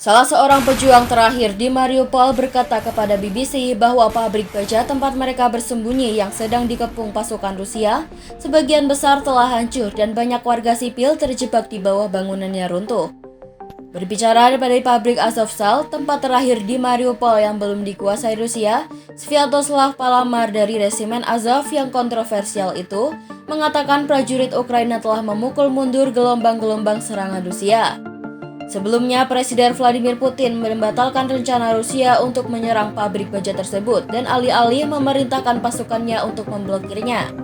Salah seorang pejuang terakhir di Mariupol berkata kepada BBC bahwa pabrik baja tempat mereka bersembunyi yang sedang dikepung pasukan Rusia sebagian besar telah hancur dan banyak warga sipil terjebak di bawah bangunannya runtuh. Berbicara dari pabrik Azovstal, tempat terakhir di Mariupol yang belum dikuasai Rusia, Sviatoslav Palamar dari resimen Azov yang kontroversial itu mengatakan prajurit Ukraina telah memukul mundur gelombang-gelombang serangan Rusia. Sebelumnya, Presiden Vladimir Putin membatalkan rencana Rusia untuk menyerang pabrik baja tersebut dan alih-alih memerintahkan pasukannya untuk memblokirnya.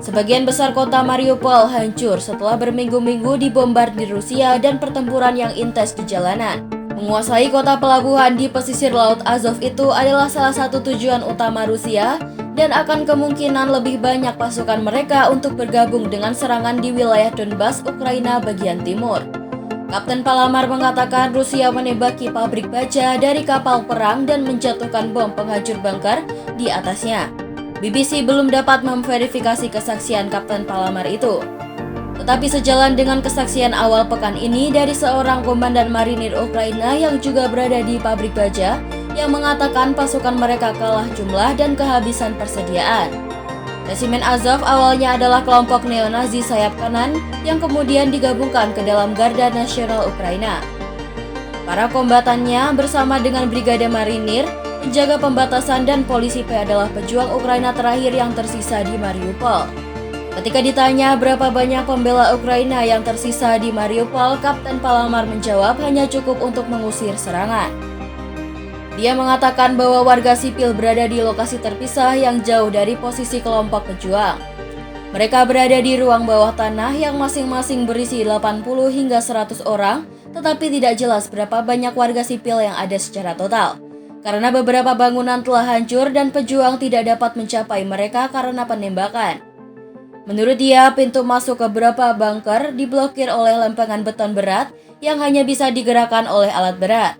Sebagian besar kota Mariupol hancur setelah berminggu-minggu dibombardir Rusia dan pertempuran yang intens di jalanan. Menguasai kota pelabuhan di pesisir Laut Azov itu adalah salah satu tujuan utama Rusia dan akan kemungkinan lebih banyak pasukan mereka untuk bergabung dengan serangan di wilayah Donbas, Ukraina bagian timur. Kapten Palamar mengatakan Rusia menembaki pabrik baja dari kapal perang dan menjatuhkan bom penghancur bunker di atasnya. BBC belum dapat memverifikasi kesaksian Kapten Palamar itu. Tetapi sejalan dengan kesaksian awal pekan ini dari seorang komandan marinir Ukraina yang juga berada di pabrik baja yang mengatakan pasukan mereka kalah jumlah dan kehabisan persediaan. Resimen Azov awalnya adalah kelompok neo-Nazi sayap kanan yang kemudian digabungkan ke dalam Garda Nasional Ukraina. Para kombatannya bersama dengan Brigade Marinir, penjaga pembatasan dan polisi P adalah pejuang Ukraina terakhir yang tersisa di Mariupol. Ketika ditanya berapa banyak pembela Ukraina yang tersisa di Mariupol, Kapten Palamar menjawab hanya cukup untuk mengusir serangan. Dia mengatakan bahwa warga sipil berada di lokasi terpisah yang jauh dari posisi kelompok pejuang. Mereka berada di ruang bawah tanah yang masing-masing berisi 80 hingga 100 orang, tetapi tidak jelas berapa banyak warga sipil yang ada secara total. Karena beberapa bangunan telah hancur dan pejuang tidak dapat mencapai mereka karena penembakan. Menurut dia, pintu masuk ke beberapa bunker diblokir oleh lempengan beton berat yang hanya bisa digerakkan oleh alat berat.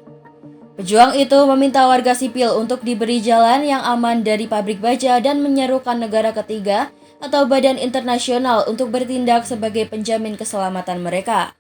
Pejuang itu meminta warga sipil untuk diberi jalan yang aman dari pabrik baja dan menyerukan negara ketiga atau badan internasional untuk bertindak sebagai penjamin keselamatan mereka.